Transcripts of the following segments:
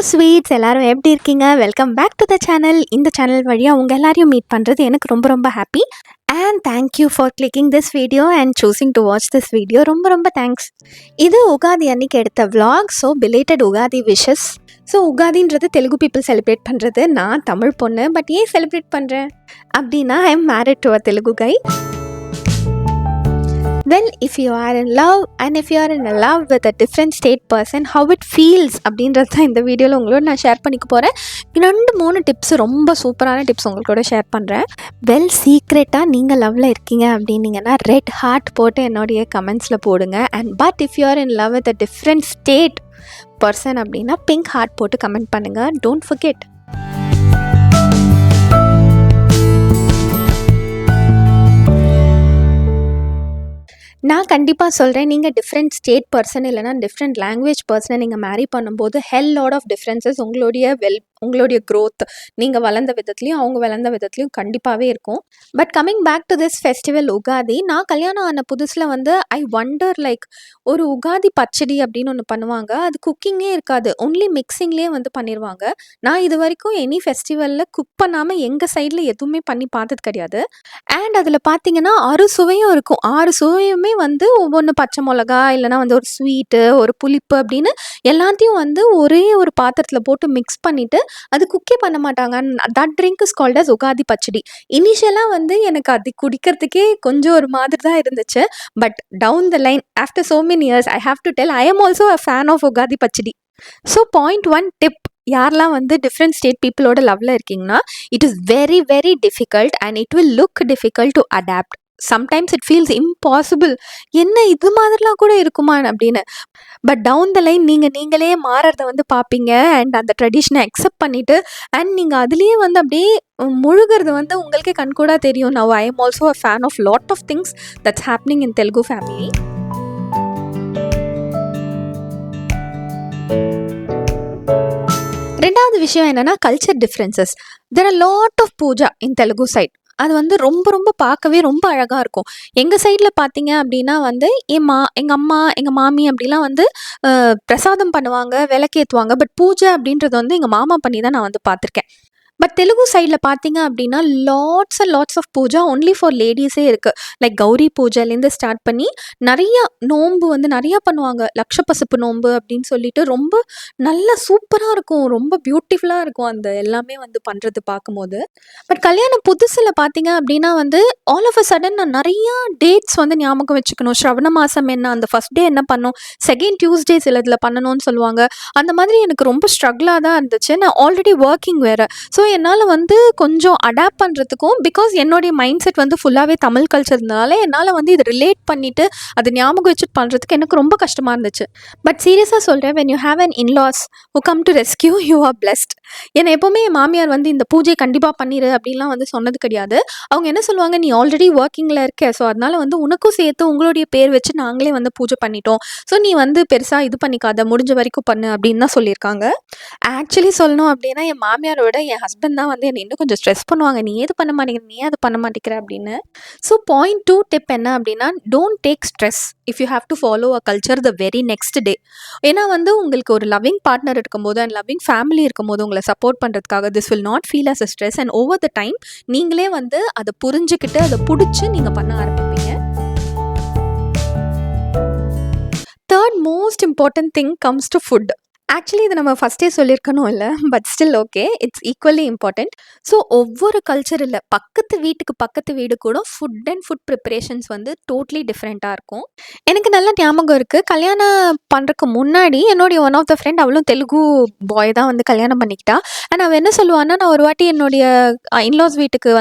Sweets எல்லாரும் எப்படி இருக்கீங்க? Welcome back to the channel. இந்த சேனல் வழியாக உங்கள் எல்லாரையும் மீட் பண்ணுறது எனக்கு ரொம்ப ரொம்ப happy. And thank you for clicking this video and choosing to watch this video. ரொம்ப ரொம்ப தேங்க்ஸ். இது உகாதி அன்னைக்கு எடுத்த vlog. So belated Ugadi wishes. So உகாதின்றது தெலுங்கு பீப்புள் செலிப்ரேட் பண்ணுறது. நான் தமிழ் பொண்ணு, பட் ஏன் செலிப்ரேட் பண்ணுறேன் அப்படின்னா, I am married to a Telugu guy. Well, if you are in love and if you are in love with a different state person, how it feels அப்படின்றது தான் இந்த வீடியோவில் உங்களோட நான் ஷேர் பண்ணிக்க போகிறேன். 2-3 டிப்ஸ், ரொம்ப சூப்பரான டிப்ஸ் உங்களோட ஷேர் பண்ணுறேன். சீக்ரெட்டாக நீங்கள் லவ்வில் இருக்கீங்க அப்படின்னீங்கன்னா ரெட் ஹார்ட் போட்டு என்னுடைய கமெண்ட்ஸில் போடுங்க. And but if you are in love with a different state person அப்படின்னா பிங்க் ஹார்ட் போட்டு கமெண்ட் பண்ணுங்கள். Don't forget. நான் கண்டிப்பாக சொல்கிறேன், நீங்கள் டிஃப்ரெண்ட் ஸ்டேட் பர்சன் இல்லைனா டிஃப்ரெண்ட் லாங்குவேஜ் பர்சனை நீங்கள் மேரி பண்ணும்போது லாட் ஆஃப் டிஃப்ரென்சஸ் உங்களுடைய க்ரோத், நீங்கள் வளர்ந்த விதத்துலையும் அவங்க வளர்ந்த விதத்துலையும் கண்டிப்பாகவே இருக்கும். But coming back to this festival Ugadi, நான் கல்யாணம் ஆன புதுசில் ஐ வண்டர் லைக் ஒரு உகாதி பச்சடி அப்படின்னு ஒன்று பண்ணுவாங்க. அது குக்கிங்கே இருக்காது, ஒன்லி மிக்சிங்லேயே பண்ணிடுவாங்க. நான் இது வரைக்கும் எனி ஃபெஸ்டிவலில் குக் பண்ணாமல் எங்கள் சைடில் எதுவுமே பண்ணி பார்த்தது கிடையாது. அண்ட் அதில் பார்த்தீங்கன்னா 6 சுவையும் இருக்கும். 6 சுவையுமே ஒவ்வொன்று பச்சை மிளகா இல்லைனா ஒரு ஸ்வீட்டு, ஒரு புளிப்பு அப்படின்னு எல்லாத்தையும் ஒரே ஒரு பாத்திரத்தில் போட்டு மிக்ஸ் பண்ணிவிட்டு அது குக்கே பண்ண மாட்டாங்க. That drink is called as Ugadi pachadi. இனிஷியலாக எனக்கு அது குடிக்கிறதுக்கே கொஞ்சம் ஒரு மாதிரி தான் இருந்துச்சு. But down the line after so many years I have to tell I am also a fan of Ugadi pachadi. So point 1 tip, யாரெல்லாம் டிஃப்ரெண்ட் ஸ்டேட் பீப்புளோட லவ்வில் இருக்கீங்கன்னா, it is very very difficult and it will look difficult to adapt. Sometimes it feels impossible, என்ன இது மாதிரிலாம் கூட இருக்குமா அப்படின்னு. பட் டவுன் த லைன் நீங்களே மாறுறத பார்ப்பீங்க. அண்ட் அந்த ட்ரெடிஷனை அக்செப்ட் பண்ணிவிட்டு அண்ட் நீங்கள் அதுலேயே அப்படியே முழுகிறது உங்களுக்கே கண்கூடா தெரியும். Now I am also a fan of lot of things that's happening in Telugu family. ரெண்டாவது விஷயம் என்னென்னா culture differences. There are lot of puja in Telugu side. அது ரொம்ப ரொம்ப பார்க்கவே ரொம்ப அழகாக இருக்கும். எங்கள் சைடில் பார்த்தீங்க அப்படின்னா எங்கள் அம்மா எங்கள் மாமி அப்படிலாம் பிரசாதம் பண்ணுவாங்க, விளக்கேற்றுவாங்க. பட் பூஜை அப்படின்றது எங்கள் மாமா பண்ணி தான் நான் பார்த்துருக்கேன். பட் தெலுங்கு சைடில் பார்த்தீங்க அப்படின்னா lots and lots of puja only for லேடிஸே இருக்குது. லைக் கௌரி பூஜைலேருந்து ஸ்டார்ட் பண்ணி நிறையா நோன்பு நிறையா பண்ணுவாங்க. லக்ஷபசுப்பு நோன்பு அப்படின்னு சொல்லிட்டு ரொம்ப நல்லா சூப்பராக இருக்கும், ரொம்ப பியூட்டிஃபுல்லாக இருக்கும் அந்த எல்லாமே பண்ணுறது பார்க்கும்போது. பட் கல்யாணம் புதுசில் பார்த்தீங்க அப்படின்னா ஆல் ஆஃப் அ சடன் நான் நிறையா டேட்ஸ் ஞாபகம் வச்சுக்கணும். ஸ்ரவண மாதம் என்ன, அந்த ஃபஸ்ட் டே என்ன பண்ணோம், செகண்ட் டியூஸ்டே சில இதில் பண்ணணும்னு சொல்லுவாங்க. அந்த மாதிரி எனக்கு ரொம்ப ஸ்ட்ரகிளாக தான் இருந்துச்சு. நான் ஆல்ரெடி ஒர்க்கிங் வேறு. ஸோ என்னால் கொஞ்சம் அடாப்ட் பண்ணுறதுக்கும், பிகாஸ் என்னுடைய மைண்ட் செட் ஃபுல்லாகவே தமிழ் கல்ச்சர்னால என்னால் இதை ரிலேட் பண்ணிவிட்டு அது ஞாபகம் வச்சுட்டு பண்ணுறதுக்கு எனக்கு ரொம்ப கஷ்டமாக இருந்துச்சு. பட் சீரியஸாக சொல்கிறேன், when you have an in-laws who come to rescue, you are blessed. என்னை எப்போவுமே என் மாமியார் இந்த பூஜையை கண்டிப்பாக பண்ணிடு அப்படின்லாம் சொன்னது கிடையாது. அவங்க என்ன சொல்லுவாங்க, நீ ஆல்ரெடி ஒர்க்கிங்கில் இருக்க, ஸோ அதனால் உனக்கும் சேர்த்து உங்களுடைய பேர் வச்சு நாங்களே பூஜை பண்ணிட்டோம். ஸோ நீ பெருசாக இது பண்ணிக்காத, முடிஞ்ச வரைக்கும் பண்ணு அப்படின்னு தான் சொல்லியிருக்காங்க. ஆக்சுவலி சொல்லணும் அப்படின்னா என் மாமியாரோட என் ஹஸ்பண்ட் தான் என்னை இன்னும் கொஞ்சம் ஸ்ட்ரெஸ் பண்ணுவாங்க, நீ ஏது பண்ண மாட்டேங்கிற, நீ அது பண்ண மாட்டேங்கிற அப்படின்னு. ஸோ பாயிண்ட் 2 டிப் என்ன அப்படின்னா, don't take stress if you have to follow a culture the very next day. ஏன்னா உங்களுக்கு ஒரு லவ்விங் பார்ட்னர் இருக்கும்போது அண்ட் லவ்விங் ஃபேமிலி இருக்கும்போது உங்களை சப்போர்ட் பண்ணுறதுக்காக this will not feel as a stress. And over the time நீங்களே அதை புரிஞ்சுக்கிட்டு அதை பிடிச்சி நீங்கள் பண்ண ஆரம்பிப்பீங்க. Third most important thing comes to food. Actually இது நம்ம ஃபஸ்ட்டே சொல்லியிருக்கணும் இல்லை, but still okay, it's equally important. So ஒவ்வொரு கல்ச்சர் இல்லை, பக்கத்து வீடு கூட food and food preparations totally டிஃப்ரெண்ட்டாக இருக்கும். எனக்கு நல்ல ஞாபகம் இருக்குது, கல்யாணம் பண்ணுறதுக்கு முன்னாடி என்னுடைய ஒன் ஆஃப் த ஃப்ரெண்ட் அவளும் தெலுங்கு பாய் தான் கல்யாணம் பண்ணிக்கிட்டா. அண்ட் அவள் என்ன சொல்லுவான்னா, நான் ஒரு வாட்டி என்னுடைய இன்லாஸ் வீட்டுக்கு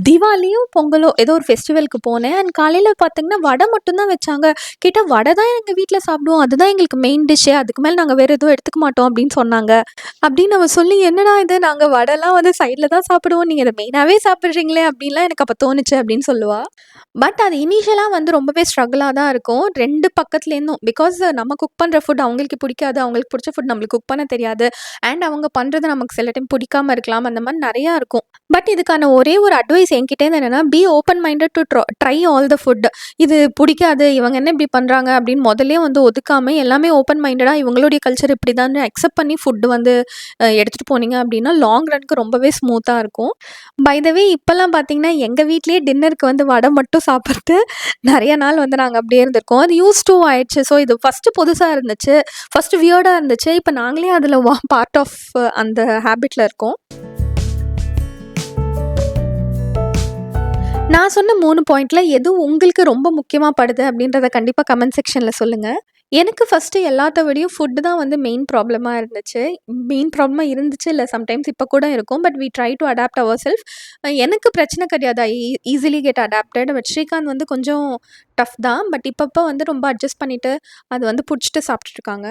தீபாவளியும் பொங்கலோ ஏதோ ஒரு ஃபெஸ்டிவலுக்கு போனேன். அண்ட் காலையில் பார்த்தீங்கன்னா வடை மட்டும்தான் வச்சாங்க. கேட்டால் வடை தான் எங்கள் வீட்டில் சாப்பிடுவோம், அதுதான் எங்களுக்கு மெயின் டிஷ்ஷே, அதுக்கு மேலே நாங்கள் வேறு எதுவும் எடுத்துக்க மாட்டோம் அப்படின்னு சொன்னாங்க. அப்படின்னு அவள் சொல்லி, என்னடா இது, நாங்கள் வடைலாம் சைடில் தான் சாப்பிடுவோம், நீங்கள் இதை மெயினாகவே சாப்பிட்றீங்களே அப்படின்லாம் எனக்கு அப்போ தோணுச்சு அப்படின்னு சொல்லுவாள். பட் அது இனிஷியலாக ரொம்பவே ஸ்ட்ரகிளாக தான் இருக்கும் 2 பக்கத்துலேருந்தும். பிகாஸ் நம்ம குக் பண்ணுற ஃபுட் அவங்களுக்கு பிடிக்காது, அவங்களுக்கு பிடிச்ச ஃபுட் நம்மளுக்கு குக் பண்ண தெரியாது. அண்ட் அவங்க பண்ணுறது நமக்கு சில டைம் பிடிக்காமல் இருக்கலாம், அந்த மாதிரி நிறையா இருக்கும். பட் இதுக்கான ஒரே ஒரு அட்வைஸ் என்கிட்டேருந்து என்னென்னா, be open minded to try all the food. இது பிடிக்காது, இவங்க என்ன இப்படி பண்ணுறாங்க அப்படின்னு முதல்ல ஒதுக்காமல் எல்லாமே ஓப்பன் மைண்டடாக இவங்க அவங்களுடைய கல்ச்சர் இப்படி தான் அக்செப்ட் பண்ணி ஃபுட்டு வந்து எடுத்துகிட்டு போனீங்க அப்படின்னா லாங் ரனுக்கு ரொம்பவே ஸ்மூத்தாக இருக்கும். பை த வே இப்போல்லாம் பார்த்தீங்கன்னா எங்கள் வீட்லேயே டின்னருக்கு வந்து வடை மட்டும் சாப்பிட்டு நிறைய நாள் வந்து நாங்கள் அப்படியே இருந்திருக்கோம். அது யூஸ் டூ ஆயிடுச்சு. ஸோ இது ஃபஸ்ட்டு புதுசாக இருந்துச்சு, ஃபஸ்ட்டு வியர்டாக இருந்துச்சு. இப்போ நாங்களே அதில் பார்ட் ஆஃப் அந்த ஹேபிட்டில் இருக்கோம். நான் சொன்ன 3 பாயிண்ட்ல எது உங்களுக்கு ரொம்ப முக்கியமா படுது அப்படின்றத கண்டிப்பா கமெண்ட் செக்ஷன்ல சொல்லுங்க. எனக்கு ஃபர்ஸ்ட்டு எல்லாத்த விடையும் ஃபுட் தான் வந்து மெயின் ப்ராப்ளமா இருந்துச்சு. இல்ல சம்டைம்ஸ் இப்ப கூட இருக்கும். But we try to adapt our self. எனக்கு பிரச்சனை கிடையாது. I easily get adapted. But Srikanth வந்து கொஞ்சம் டஃப் தான். பட் இப்பப்போ வந்து ரொம்ப அட்ஜஸ்ட் பண்ணிட்டு அது வந்து புடிச்சுட்டு சாப்பிட்டுட்டு இருக்காங்க.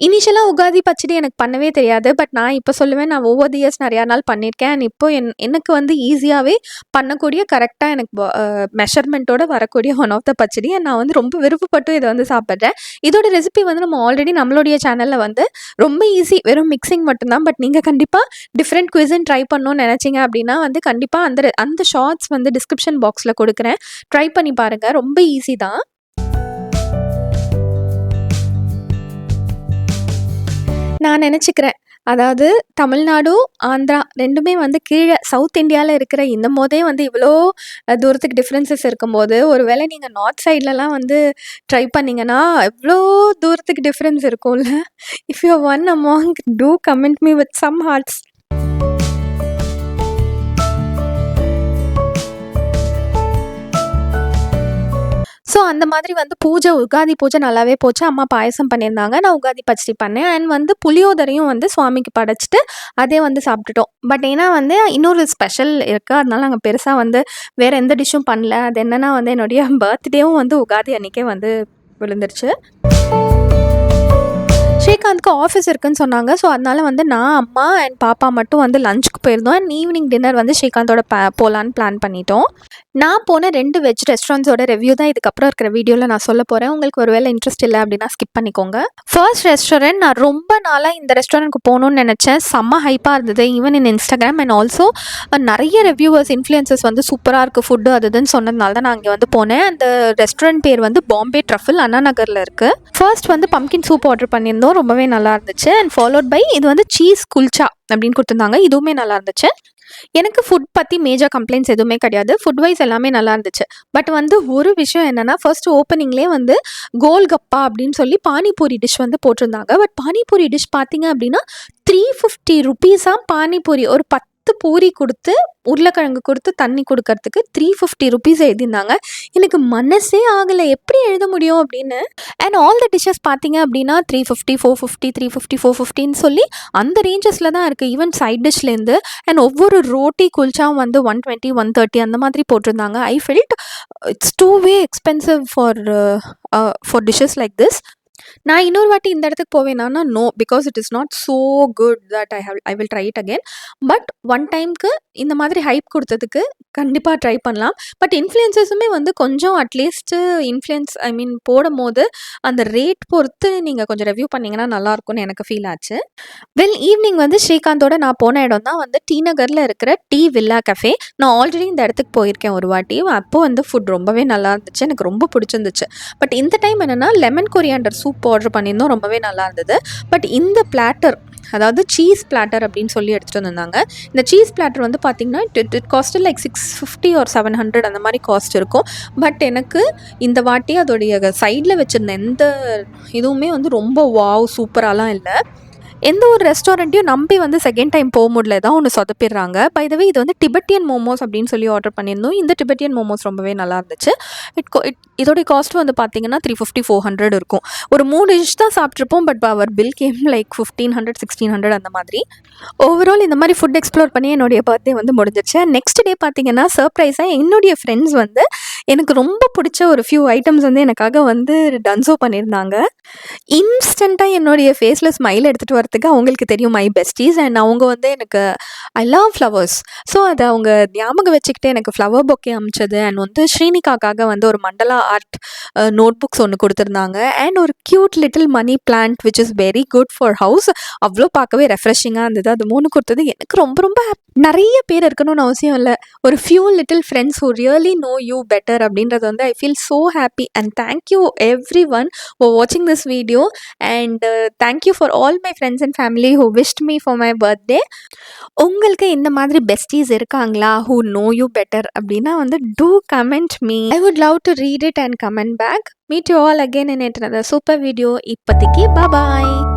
இனிஷியலாக உகாதி பச்சடி எனக்கு பண்ணவே தெரியாது. பட் நான் இப்போ சொல்லுவேன், நான் ஓவர் தி இயர்ஸ் நிறையா நாள் பண்ணியிருக்கேன். அண்ட் இப்போ எனக்கு வந்து ஈஸியாகவே பண்ணக்கூடிய கரெக்டாக எனக்கு மெஷர்மெண்ட்டோட வரக்கூடிய one of the pachadi. And நான் வந்து ரொம்ப விருப்பப்பட்டு இதை வந்து சாப்பிட்றேன். இதோட ரெசிபி வந்து நம்ம ஆல்ரெடி நம்மளுடைய சேனலில் வந்து ரொம்ப ஈஸி, வெறும் மிக்சிங் மட்டும்தான். பட் நீங்கள் கண்டிப்பாக டிஃப்ரெண்ட் குவிசன் ட்ரை பண்ணணும்னு நினச்சிங்க அப்படின்னா வந்து கண்டிப்பாக அந்த ஷார்ட்ஸ் வந்து டிஸ்கிரிப்ஷன் பாக்ஸில் கொடுக்குறேன். ட்ரை பண்ணி பாருங்கள், ரொம்ப ஈஸி தான். நான் நினச்சிக்கிறேன், அதாவது தமிழ்நாடு, ஆந்திரா 2மே வந்து கீழே சவுத் இந்தியாவில் இருக்கிற இந்த போதே வந்து இவ்வளோ தூரத்துக்கு டிஃப்ரென்சஸ் இருக்கும்போது, ஒரு வேளை நீங்கள் நார்த் சைட்லலாம் வந்து ட்ரை பண்ணிங்கன்னா எவ்வளோ தூரத்துக்கு டிஃப்ரென்ஸ் இருக்கும்ல. If you one among, do comment me with some hearts. So அந்த மாதிரி வந்து உகாதி பூஜை நல்லாவே போச்சு. அம்மா பாயசம் பண்ணியிருந்தாங்க, நான் உகாதி பச்சடி பண்ணேன். அண்ட் வந்து புளியோதரையும் வந்து சுவாமிக்கு படைச்சிட்டு அதே வந்து சாப்பிட்டுட்டோம். பட் ஏன்னா வந்து இன்னொரு ஸ்பெஷல் இருக்குது, அதனால நாங்கள் பெருசாக வந்து வேறு எந்த டிஷ்ஷும் பண்ணல. அது என்னென்னா வந்து என்னுடைய பர்த்டேவும் வந்து உகாதி அன்றைக்கே வந்து விழுந்துருச்சு. ஸ்ரீகாந்த்க்கு ஆஃபீஸ் இருக்குன்னு சொன்னாங்க. ஸோ அதனால வந்து நான், அம்மா அண்ட் பாப்பா மட்டும் வந்து லஞ்சுக்கு போயிருந்தோம். அண்ட் ஈவினிங் டின்னர் வந்து ஸ்ரீகாந்தோட போகலான்னு பிளான் பண்ணிட்டோம். நான் போன 2 வெஜ் ரெஸ்டாரண்ட்ஸோட ரிவ்யூ தான் இதுக்கப்புறம் இருக்கிற வீடியோவில் நான் சொல்ல போகிறேன். உங்களுக்கு ஒரு வேளை இன்ட்ரெஸ்ட் இல்லை அப்படின்னா ஸ்கிப் பண்ணிக்கோங்க. ஃபர்ஸ்ட் ரெஸ்டாரண்ட், நான் ரொம்ப நாளாக இந்த ரெஸ்டாரண்ட்க்கு போகணுன்னு நினச்சேன். செம்ம ஹைப்பாக இருந்தது, even in Instagram. And also நிறைய ரிவ்யூவர்ஸ், இன்ஃப்ளூயன்சர்ஸ் வந்து சூப்பராக இருக்குது ஃபுட்டு அதுன்னு சொன்னதுனால தான் நான் இங்கே வந்து போனேன். அந்த ரெஸ்டாரண்ட் பேர் வந்து பாம்பே ட்ரஃபிள், அண்ணா நகரில் இருக்குது. ஃபர்ஸ்ட் வந்து பம்கின் சூப் ஆர்டர் பண்ணியிருந்தோம், ரொம்பவே நல்லா இருந்துச்சு. அண்ட் ஃபாலோட் பை இது வந்து சீஸ் குல்ச்சா அப்படின்னு கொடுத்துருந்தாங்க, இதுவுமே நல்லா இருந்துச்சு. எனக்கு ஃபுட் பற்றி மேஜர் கம்ப்ளைண்ட்ஸ் எதுவுமே கிடையாது. ஃபுட் வைஸ் எல்லாமே நல்லா இருந்துச்சு. பட் வந்து ஒரு விஷயம் என்னென்னா, ஃபர்ஸ்ட் ஓப்பனிங்லேயே வந்து கோல்கப்பா அப்படின்னு சொல்லி பானிபூரி டிஷ் வந்து போட்டிருந்தாங்க. பட் பானிபூரி டிஷ் பார்த்தீங்க அப்படின்னா 350 ருபீஸாக பானிபூரி. ஒரு 10 பூரி கொடுத்து உருளைக்கிழங்கு கொடுத்து தண்ணி கொடுக்கறதுக்கு 350 ருபீஸ் எழுதியிருந்தாங்க. எனக்கு மனசே ஆகலை, எப்படி எழுத முடியும் அப்படின்னு. அண்ட் ஆல் த டிஷ்ஷஸ் பார்த்தீங்க அப்படின்னா 350, 450, 350, 450ன்னு சொல்லி அந்த ரேஞ்சஸில் தான் இருக்குது, ஈவன் சைட் டிஷ்லேருந்து. அண்ட் ஒவ்வொரு ரோட்டி குல்ச்சாவும் வந்து 120, 130 அந்த மாதிரி போட்டிருந்தாங்க. I felt it's too way expensive for dishes like this. நான் இன்னொரு வாட்டி இந்த இடத்துக்கு போவேனா? No, because it is not so good that I will try it again. But one டைம்க்கு இந்த மாதிரி ஹைப் கொடுத்ததுக்கு கண்டிப்பாக ட்ரை பண்ணலாம். பட் இன்ஃப்ளூயன்சஸுமே வந்து கொஞ்சம் அட்லீஸ்ட்டு போடும் போது அந்த ரேட் பொறுத்து நீங்கள் கொஞ்சம் ரிவ்யூ பண்ணிங்கன்னா நல்லாயிருக்கும்னு எனக்கு ஃபீல் ஆச்சு. ஈவினிங் வந்து ஸ்ரீகாந்தோட நான் போன இடம் தான் வந்து டி நகரில் இருக்கிற டீ வில்லா கஃபே. நான் ஆல்ரெடி இந்த இடத்துக்கு போயிருக்கேன் ஒரு வாட்டி. அப்போது வந்து ஃபுட் ரொம்பவே நல்லா இருந்துச்சு, எனக்கு ரொம்ப பிடிச்சிருந்துச்சு. பட் இந்த டைம் என்னென்னா லெமன் கொரியாண்டர் சூப் ஆர்டர் பண்ணியிருந்தோம், ரொம்பவே நல்லா இருந்தது. பட் இந்த பிளாட்டர், அதாவது சீஸ் பிளாட்டர் அப்படின்னு சொல்லி எடுத்துகிட்டு வந்திருந்தாங்க. இந்த சீஸ் பிளாட்டர் வந்து பார்த்திங்கன்னா இட் காஸ்ட் லைக் 650 or 700 அந்த மாதிரி காஸ்ட் இருக்கும். பட் எனக்கு இந்த வாட்டி அதோடைய சைடில் வச்சுருந்த எந்த இதுவுமே வந்து ரொம்ப வாவ் சூப்பராலாம் இல்லை. எந்த ஒரு ரெஸ்டாரண்ட்டையும் நம்பி வந்து செகண்ட் டைம் போக முடியல, ஏதாவது ஒன்று சொதப்பிடுறாங்க. பை த வே இது வந்து டிபெட்டியன் மோமோஸ் அப்படின்னு சொல்லி ஆர்டர் பண்ணியிருந்தோம். இந்த டிபெட்டியன் மோமோஸ் ரொம்பவே நல்லா இருந்துச்சு. இதோடைய காஸ்ட் வந்து பார்த்தீங்கன்னா 350, 400 இருக்கும். ஒரு 3 டிஷ் தான் சாப்பிட்ருப்போம். But our bill came like 1500, 1600 அந்த மாதிரி. ஓவரால் இந்த மாதிரி ஃபுட் எக்ஸ்ப்ளோர் பண்ணி என்னுடைய பர்த்டே வந்து முடிஞ்சிச்சு. நெக்ஸ்ட் டே பார்த்தீங்கன்னா சர்ப்ரைஸாக என்னுடைய ஃப்ரெண்ட்ஸ் வந்து எனக்கு ரொம்ப பிடிச்ச ஒரு ஃபியூ ஐட்டம்ஸ் வந்து எனக்காக வந்து டன்ஸோ பண்ணியிருந்தாங்க. இன்ஸ்டண்ட்டாக என்னுடைய ஃபேஸில் ஸ்மைல் எடுத்துகிட்டு வரதுக்கு அவங்களுக்கு தெரியும், மை பெஸ்டீஸ். அண்ட் அவங்க வந்து எனக்கு ஐ லவ் ஃப்ளவர்ஸ். ஸோ அதை அவங்க ஞாபகம் வச்சுக்கிட்டு எனக்கு ஃப்ளவர் பொக்கே அமிச்சது. அண்ட் வந்து ஸ்ரீனிகாக்காக வந்து ஒரு மண்டலா ஆர்ட் நோட் புக்ஸ் ஒன்று கொடுத்துருந்தாங்க. அண்ட் ஒரு cute little money plant which is very good for house. அவ்வளோ பார்க்கவே ரெஃப்ரெஷிங்காக இருந்தது. அது 3 கொடுத்தது எனக்கு ரொம்ப ரொம்ப நிறைய பேர் இருக்கணும்னு அவசியம் இல்லை. ஒரு few little friends who really know you better better அப்படின்றது வந்து I feel so happy and thank you everyone for வாட்சிங் this video and thank you for all my friends and family who wish me for my birthday. உங்களுக்கு இந்த மாதிரி besties இருக்காங்களா who know you better அப்படின்னா வந்து do comment me. I would love to read it and comment back. Meet you all again in another super video. இப்போதைக்கு பாய்.